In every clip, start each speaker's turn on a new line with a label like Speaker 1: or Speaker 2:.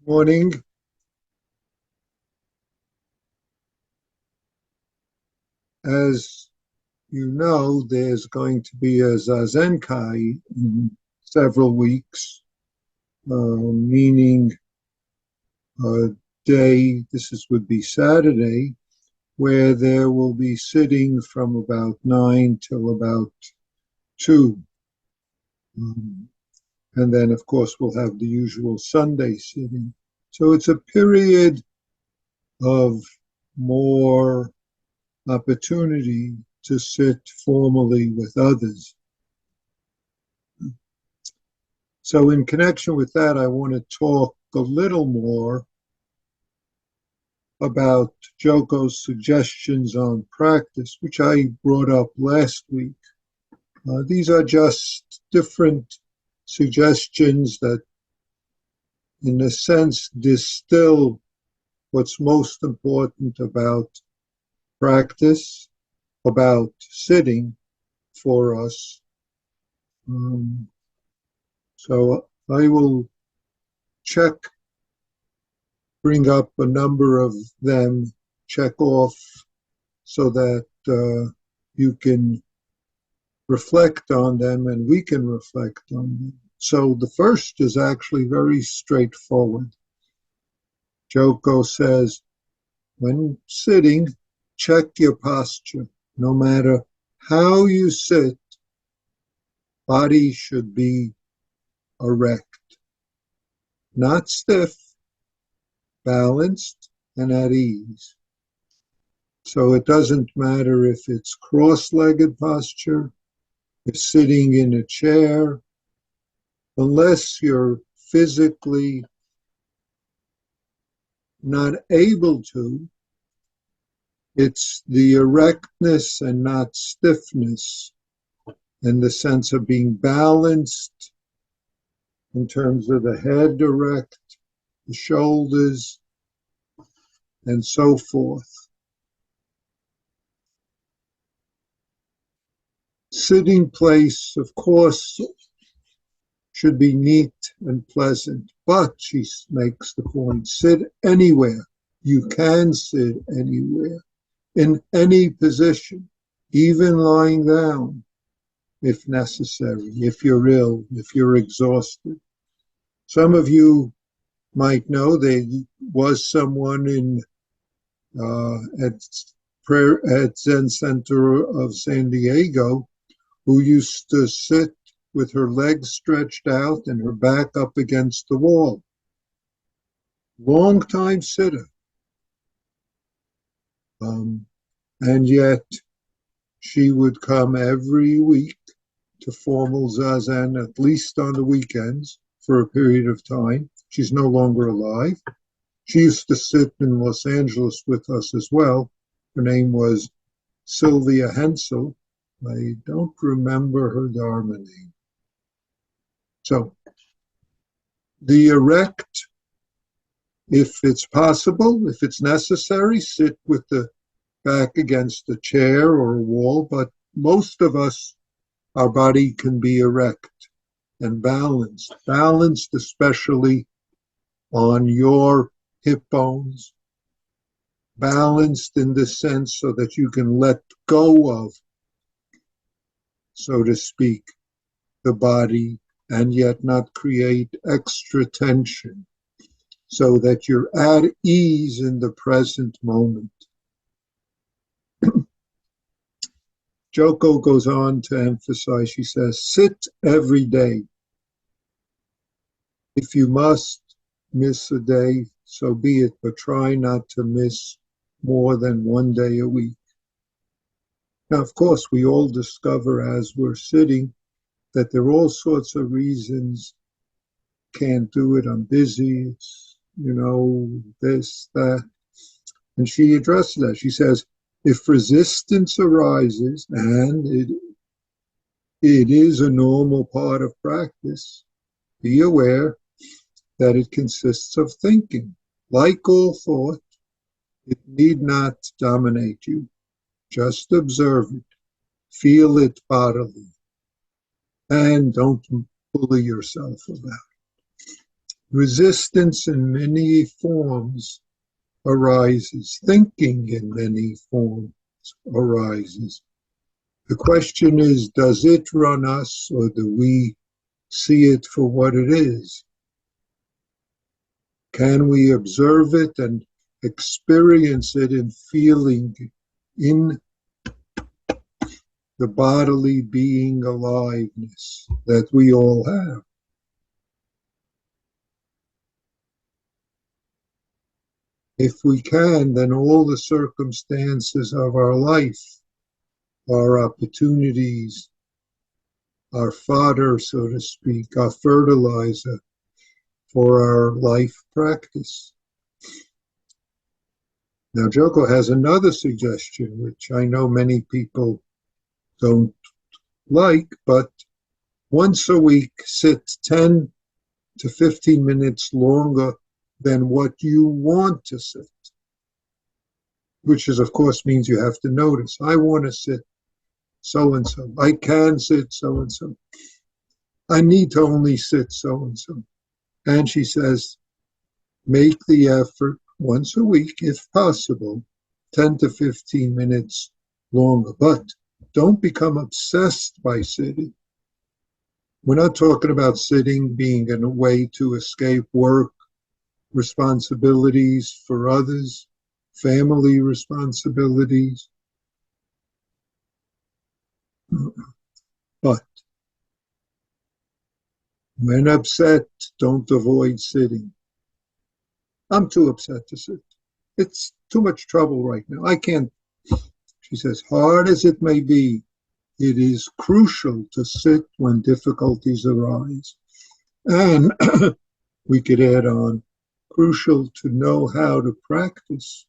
Speaker 1: Morning. As you know, there's going to be a Zazenkai in several weeks, meaning a day, would be Saturday, where there will be sitting from about 9 till about 2. Um, and then, of course, we'll have the usual Sunday sitting. So it's a period of more opportunity to sit formally with others. So in connection with that, I want to talk a little more about Joko's suggestions on practice, which I brought up last week. These are just different suggestions that, in a sense, distill what's most important about practice, about sitting for us. So I will bring up a number of them, check off so that you can reflect on them and we can reflect on them. So the first is actually very straightforward. Joko says, when sitting, check your posture. No matter how you sit, body should be erect, not stiff, balanced, and at ease. So it doesn't matter if it's cross-legged posture, if sitting in a chair, unless you're physically not able to, it's the erectness and not stiffness, and the sense of being balanced in terms of the head erect, the shoulders, and so forth. Sitting place, of course, should be neat and pleasant, but she makes the point, sit anywhere. You can sit anywhere, in any position, even lying down, if necessary, if you're ill, if you're exhausted. Some of you might know there was someone at Zen Center of San Diego who used to sit with her legs stretched out and her back up against the wall. Long time sitter. And yet she would come every week to formal Zazen, at least on the weekends, for a period of time. She's no longer alive. She used to sit in Los Angeles with us as well. Her name was Sylvia Hensel. I don't remember her Dharma name. So the erect, if it's possible, if it's necessary, sit with the back against a chair or a wall, but most of us, our body can be erect and balanced especially on your hip bones, balanced in the sense so that you can let go of, so to speak, the body and yet not create extra tension, so that you're at ease in the present moment. Joko goes on to emphasize, she says, sit every day. If you must miss a day, so be it, but try not to miss more than one day a week. Now, of course, we all discover as we're sitting that there are all sorts of reasons. Can't do it, I'm busy, it's, this, that. And she addresses that. She says, if resistance arises, and it is a normal part of practice, be aware that it consists of thinking. Like all thought, it need not dominate you. Just observe it. Feel it bodily. And don't bully yourself about it. Resistance in many forms arises. Thinking in many forms arises. The question is, does it run us, or do we see it for what it is? Can we observe it and experience it in feeling in the bodily being aliveness that we all have? If we can, then all the circumstances of our life, our opportunities, our fodder, so to speak, our fertilizer for our life practice. Now, Joko has another suggestion, which I know many people don't like, but once a week, sit 10 to 15 minutes longer than what you want to sit, which is, of course, means you have to notice. I want to sit so-and-so. I can sit so-and-so. I need to only sit so-and-so. And she says, make the effort once a week, if possible, 10 to 15 minutes longer. But don't become obsessed by sitting. We're not talking about sitting being a way to escape work, responsibilities for others, family responsibilities. But when upset, don't avoid sitting. I'm too upset to sit. It's too much trouble right now. I can't. She says, hard as it may be, it is crucial to sit when difficulties arise. And we could add on, crucial to know how to practice,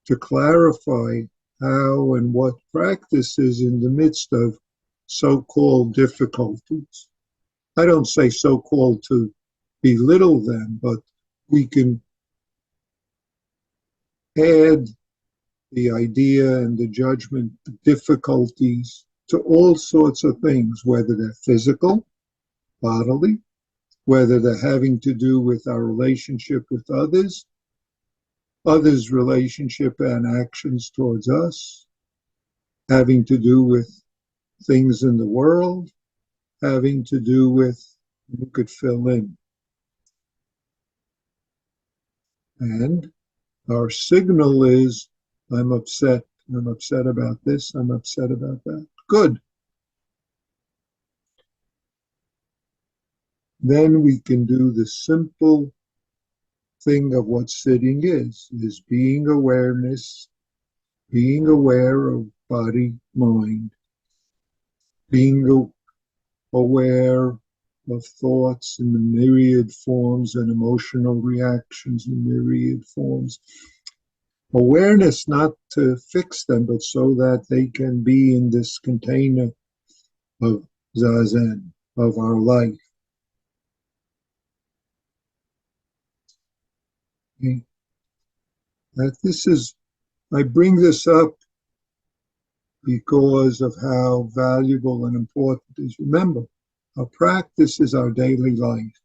Speaker 1: to clarify how and what practice is in the midst of so-called difficulties. I don't say so-called to belittle them, but we can add the idea and the judgment, the difficulties to all sorts of things, whether they're physical, bodily, whether they're having to do with our relationship with others, others' relationship and actions towards us, having to do with things in the world, having to do with, you could fill in. And our signal is, I'm upset about this, I'm upset about that. Good. Then we can do the simple thing of what sitting is being awareness, being aware of body, mind, being aware of thoughts in the myriad forms and emotional reactions in myriad forms. Awareness not to fix them, but so that they can be in this container of Zazen, of our life. Okay. That this is, I bring this up because of how valuable and important it is. Remember, our practice is our daily life.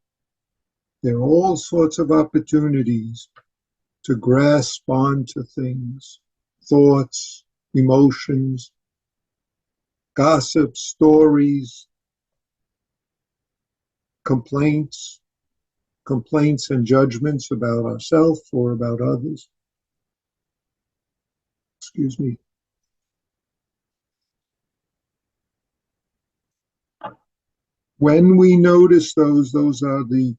Speaker 1: There are all sorts of opportunities to grasp onto things, thoughts, emotions, gossip, stories, complaints and judgments about ourselves or about others. Excuse me. When we notice those are the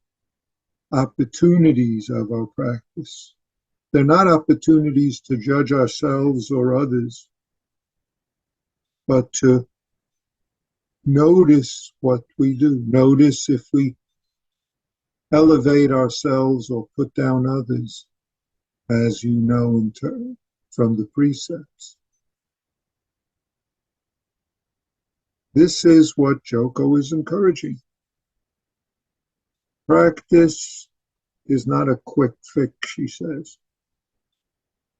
Speaker 1: opportunities of our practice. They're not opportunities to judge ourselves or others, but to notice what we do. Notice if we elevate ourselves or put down others, as you know in turn from the precepts. This is what Joko is encouraging. Practice is not a quick fix, she says.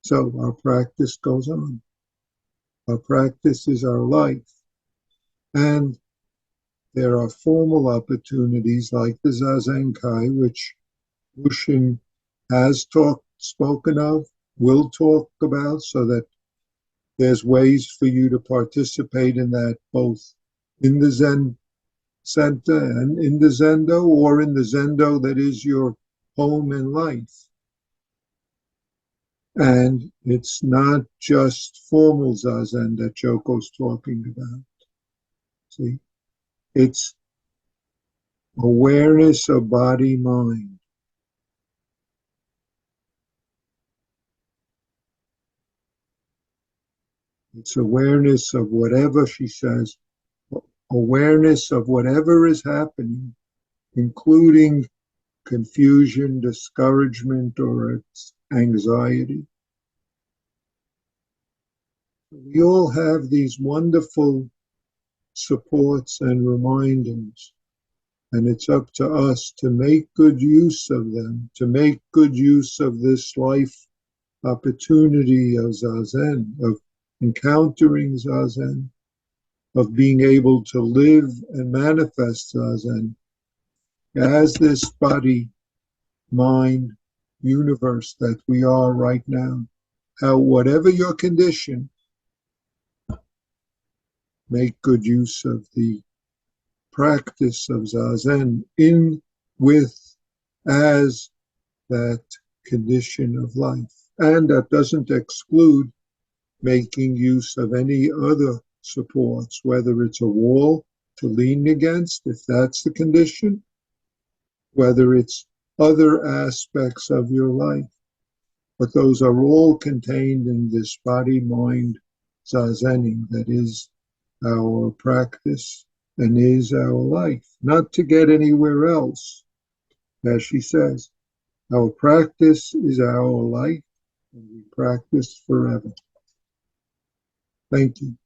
Speaker 1: So our practice goes on. Our practice is our life. And there are formal opportunities like the Zazen Kai, which Bushin has spoken of, will talk about, so that there's ways for you to participate in that both in the Zen center and in the Zendo, or in the Zendo that is your home and life. And it's not just formal Zazen that Joko's talking about. See, it's awareness of body mind. It's awareness of whatever, she says, awareness of whatever is happening, including confusion, discouragement, or anxiety. We all have these wonderful supports and reminders, and it's up to us to make good use of them, to make good use of this life opportunity of Zazen, of encountering Zazen, of being able to live and manifest Zazen as this body, mind, universe that we are right now. How, whatever your condition, make good use of the practice of Zazen in, with, as that condition of life. And that doesn't exclude making use of any other supports, whether it's a wall to lean against, if that's the condition, whether it's other aspects of your life. But those are all contained in this body-mind zazening that is our practice and is our life, not to get anywhere else. As she says, our practice is our life, and we practice forever. Thank you.